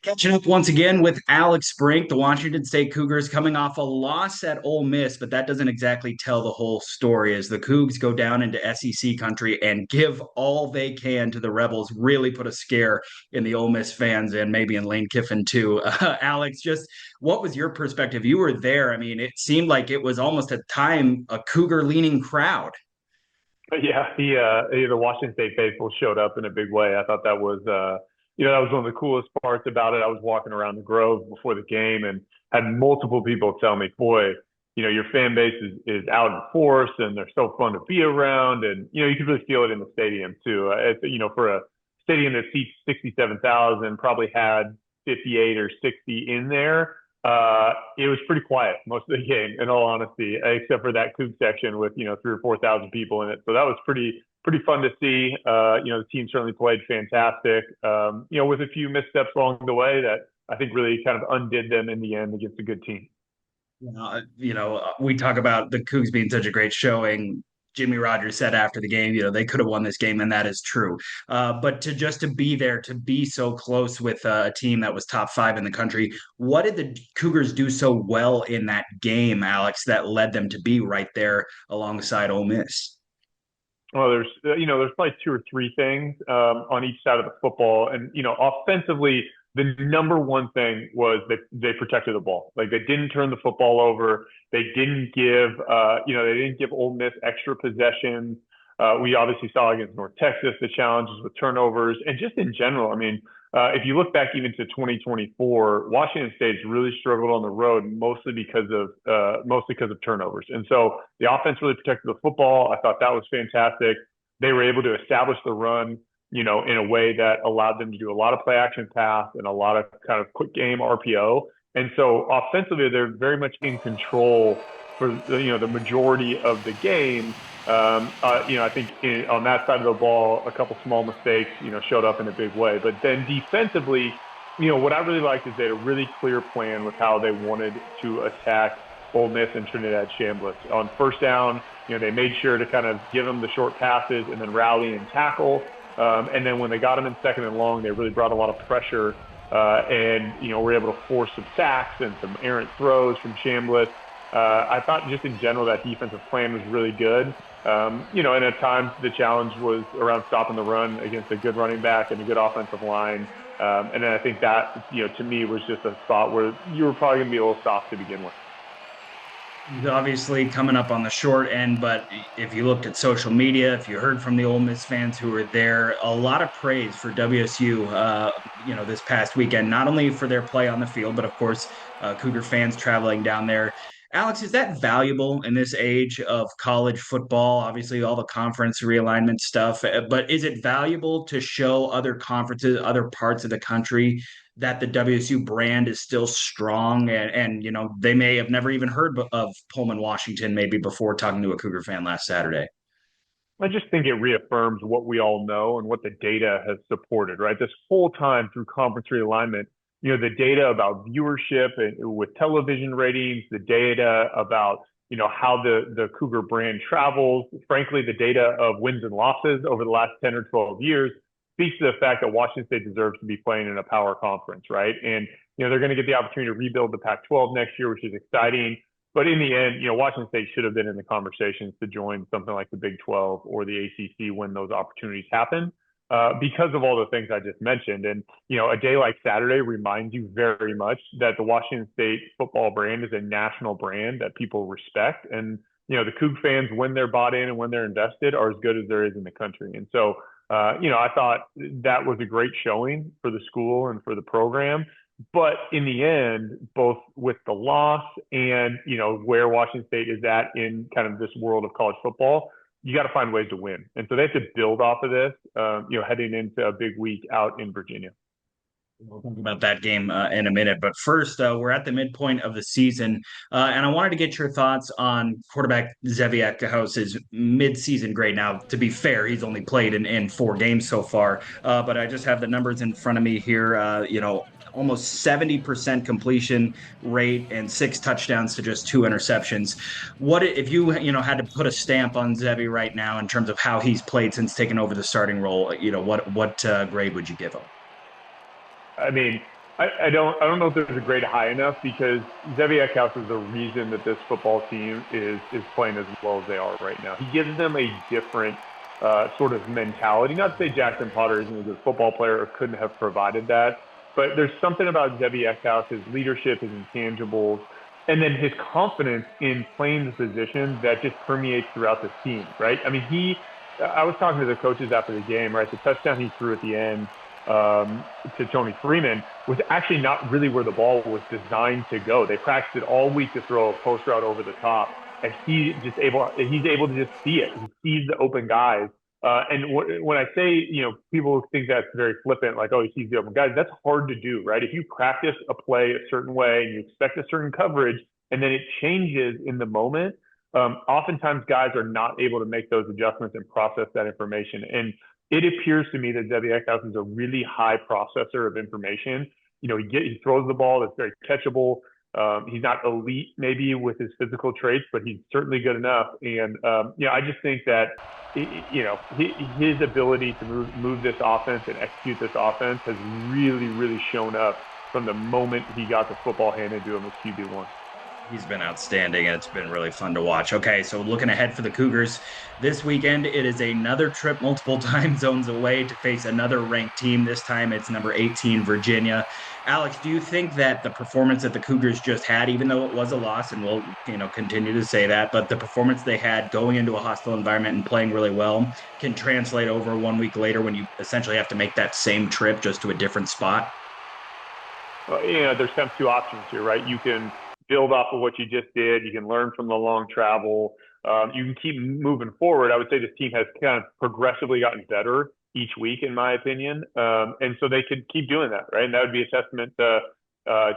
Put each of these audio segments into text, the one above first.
Catching up once again with Alex Brink, the Washington State Cougars coming off a loss at Ole Miss, but that doesn't exactly tell the whole story as the Cougs go down into SEC country and give all they can to the Rebels, really put a scare in the Ole Miss fans and maybe in Lane Kiffin too. Alex, just what was your perspective? You were there. I mean, it seemed like it was almost a time a Cougar leaning crowd. Yeah, the Washington State faithful showed up in a big way. I thought that was, that was one of the coolest parts about it. I was walking around the Grove before the game and had multiple people tell me, boy, your fan base is out in force and they're so fun to be around. And, you could really feel it in the stadium too. For a stadium that seats 67,000, probably had 58 or 60 in there. It was pretty quiet most of the game, in all honesty, except for that Cougs section with 3,000 or 4,000 people in it. So that was pretty fun to see. The team certainly played fantastic. With a few missteps along the way that I think really kind of undid them in the end against a good team. We talk about the Cougs being such a great showing. Jimmy Rogers said after the game, they could have won this game, and that is true. But to be there, to be so close with a team that was top five in the country, what did the Cougars do so well in that game, Alex, that led them to be right there alongside Ole Miss? Well, there's probably two or three things on each side of the football, and offensively, the number one thing was that they protected the ball. Like they didn't turn the football over. They didn't give Ole Miss extra possessions. We obviously saw against North Texas the challenges with turnovers, and just in general. I mean, if you look back even to 2024, Washington State's really struggled on the road, mostly because of turnovers. And so the offense really protected the football. I thought that was fantastic. They were able to establish the run, in a way that allowed them to do a lot of play action pass and a lot of kind of quick game RPO. And so offensively, they're very much in control for the majority of the game. I think on that side of the ball, a couple small mistakes, showed up in a big way. But then defensively, what I really liked is they had a really clear plan with how they wanted to attack Ole Miss and Trinidad Chambliss. On first down, they made sure to kind of give them the short passes and then rally and tackle. And then when they got them in second and long, they really brought a lot of pressure and were able to force some sacks and some errant throws from Chambliss. I thought just in general that defensive plan was really good. And at times the challenge was around stopping the run against a good running back and a good offensive line. And then I think that, to me was just a spot where you were probably going to be a little soft to begin with. Obviously coming up on the short end, but if you looked at social media, if you heard from the Ole Miss fans who were there, a lot of praise for WSU, this past weekend, not only for their play on the field, but of course, Cougar fans traveling down there. Alex, is that valuable in this age of college football? Obviously, all the conference realignment stuff, but is it valuable to show other conferences, other parts of the country that the WSU brand is still strong and they may have never even heard of Pullman, Washington, maybe before talking to a Cougar fan last Saturday? I just think it reaffirms what we all know and what the data has supported, right? This whole time through conference realignment, the data about viewership and with television ratings, the data about, how the Cougar brand travels, frankly, the data of wins and losses over the last 10 or 12 years speaks to the fact that Washington State deserves to be playing in a power conference, right? And, they're going to get the opportunity to rebuild the Pac-12 next year, which is exciting. But in the end, Washington State should have been in the conversations to join something like the Big 12 or the ACC when those opportunities happen, because of all the things I just mentioned. And, a day like Saturday reminds you very much that the Washington State football brand is a national brand that people respect. And, the Coug fans, when they're bought in and when they're invested, are as good as there is in the country. And so, I thought that was a great showing for the school and for the program. But in the end, both with the loss and, where Washington State is at in kind of this world of college football, you got to find ways to win. And so they have to build off of this, heading into a big week out in Virginia. We'll talk about that game in a minute. But first, we're at the midpoint of the season, and I wanted to get your thoughts on quarterback Zevi Eckhaus' midseason grade. Now, to be fair, he's only played in 4 games so far, but I just have the numbers in front of me here. Almost 70% completion rate and 6 touchdowns to just 2 interceptions. What if you had to put a stamp on Zevi right now in terms of how he's played since taking over the starting role? What grade would you give him? I mean, I don't know if there's a grade high enough because Zevi Eckhaus is the reason that this football team is playing as well as they are right now. He gives them a different sort of mentality. Not to say Jackson Potter isn't a good football player or couldn't have provided that, but there's something about Zevi Eckhaus, his leadership, his intangibles, and then his confidence in playing the position that just permeates throughout the team, right? I mean, I was talking to the coaches after the game, right? The touchdown he threw at the end to Tony Freeman was actually not really where the ball was designed to go. They practiced it all week to throw a post route over the top, and he's able to just see it. He sees the open guys. When I say, people think that's very flippant, like, oh, he sees the open guys, that's hard to do, right? If you practice a play a certain way and you expect a certain coverage and then it changes in the moment, oftentimes guys are not able to make those adjustments and process that information. And it appears to me that Zevi Eckhaus is a really high processor of information. He throws the ball that's very catchable. He's not elite maybe with his physical traits, but he's certainly good enough. And I just think that his ability to move this offense and execute this offense has really, really shown up from the moment he got the football handed to him as QB1. He's been outstanding, and it's been really fun to watch. Okay, so looking ahead for the Cougars this weekend, it is another trip multiple time zones away to face another ranked team. This time it's number 18, Virginia. Alex, do you think that the performance that the Cougars just had, even though it was a loss, and we'll continue to say that, but the performance they had going into a hostile environment and playing really well can translate over 1 week later when you essentially have to make that same trip just to a different spot? Well, there's kind of two options here, right? You can build off of what you just did. You can learn from the long travel. You can keep moving forward. I would say this team has kind of progressively gotten better each week, in my opinion. And so they could keep doing that, right? And that would be a testament to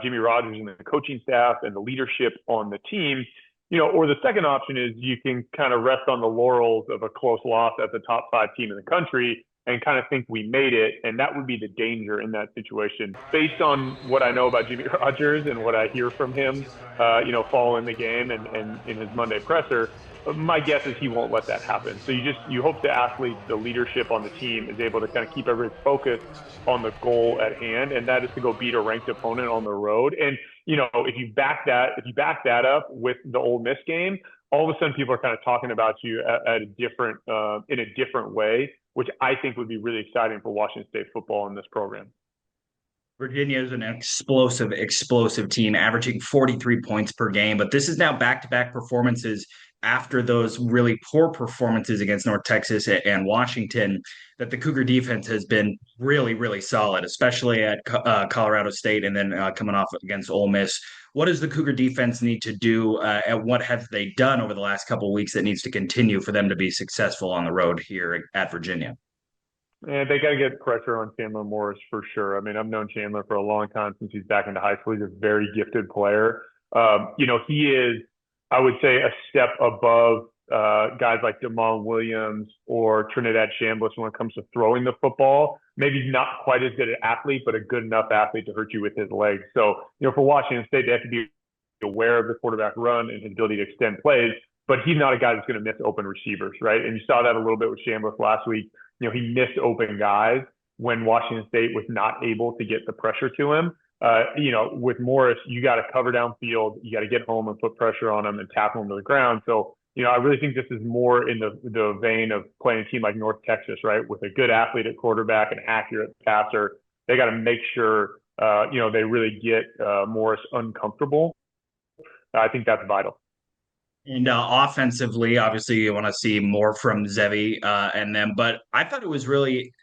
Jimmy Rogers and the coaching staff and the leadership on the team. Or the second option is you can kind of rest on the laurels of a close loss at the top 5 team in the country and kind of think we made it. And that would be the danger in that situation. Based on what I know about Jimmy Rogers and what I hear from him, following the game and in his Monday presser, my guess is he won't let that happen. So you hope the athletes, the leadership on the team is able to kind of keep everyone focused on the goal at hand, and that is to go beat a ranked opponent on the road. And if you back that up with the Ole Miss game, all of a sudden people are kind of talking about you in a different way, which I think would be really exciting for Washington State football in this program. Virginia is an explosive team, averaging 43 points per game. But this is now back-to-back performances after those really poor performances against North Texas and Washington, that the Cougar defense has been really, really solid, especially at Colorado State and then coming off against Ole Miss. What does the Cougar defense need to do, and what have they done over the last couple of weeks that needs to continue for them to be successful on the road here at Virginia? And they got to get pressure on Chandler Morris for sure. I mean, I've known Chandler for a long time since he's back into high school. He's a very gifted player. He is, I would say, a step above guys like Damon Williams or Trinidad Chambliss when it comes to throwing the football. Maybe not quite as good an athlete, but a good enough athlete to hurt you with his legs. So, for Washington State, they have to be aware of the quarterback run and his ability to extend plays. But he's not a guy that's going to miss open receivers, right? And you saw that a little bit with Chambliss last week. He missed open guys when Washington State was not able to get the pressure to him. With Morris, you got to cover downfield. You got to get home and put pressure on him and tackle him to the ground. So, I really think this is more in the vein of playing a team like North Texas, right? With a good athlete at quarterback, an accurate passer. They got to make sure, they really get Morris uncomfortable. I think that's vital. And offensively, obviously, you want to see more from Zevi and them. But I thought it was really,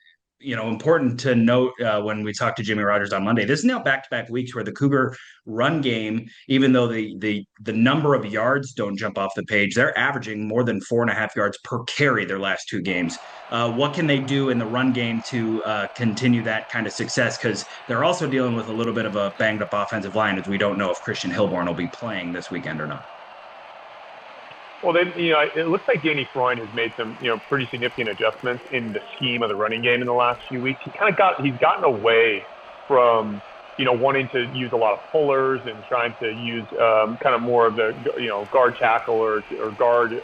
important to note when we talked to Jimmy Rogers on Monday. This is now back-to-back weeks where the Cougar run game, even though the number of yards don't jump off the page, they're averaging more than 4.5 yards per carry their last 2 games. What can they do in the run game to continue that kind of success? Because they're also dealing with a little bit of a banged-up offensive line, as we don't know if Christian Hilborn will be playing this weekend or not. Well, it looks like Danny Freund has made some, pretty significant adjustments in the scheme of the running game in the last few weeks. He's gotten away from, wanting to use a lot of pullers and trying to use kind of more of the, guard tackle or guard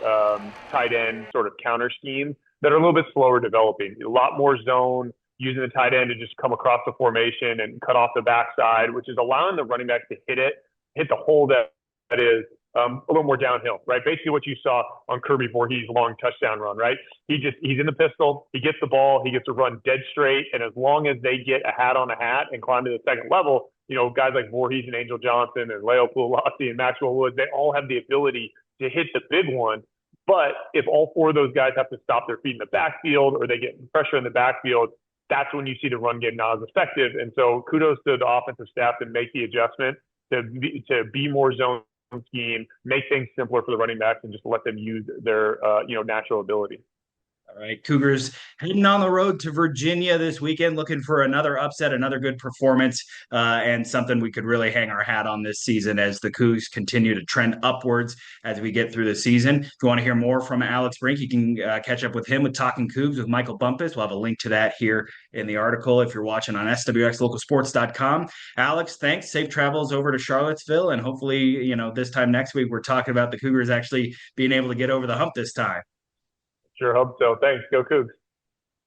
tight end sort of counter schemes that are a little bit slower developing. A lot more zone, using the tight end to just come across the formation and cut off the backside, which is allowing the running back to hit the hole that is a little more downhill, right? Basically what you saw on Kirby Voorhees' long touchdown run, right? He's in the pistol, he gets the ball, he gets to run dead straight, and as long as they get a hat on a hat and climb to the second level, guys like Voorhees and Angel Johnson and Leo Pulasi and Maxwell Woods, they all have the ability to hit the big one. But if all four of those guys have to stop their feet in the backfield or they get pressure in the backfield, that's when you see the run game not as effective. And so kudos to the offensive staff to make the adjustment to be more zone scheme, make things simpler for the running backs, and just let them use their natural ability. All right, Cougars heading on the road to Virginia this weekend, looking for another upset, another good performance, and something we could really hang our hat on this season as the Cougs continue to trend upwards as we get through the season. If you want to hear more from Alex Brink, you can catch up with him with Talking Cougs with Michael Bumpus. We'll have a link to that here in the article if you're watching on swxlocalsports.com. Alex, thanks. Safe travels over to Charlottesville, and hopefully, this time next week we're talking about the Cougars actually being able to get over the hump this time. Sure hope so. Thanks. Go Cougs.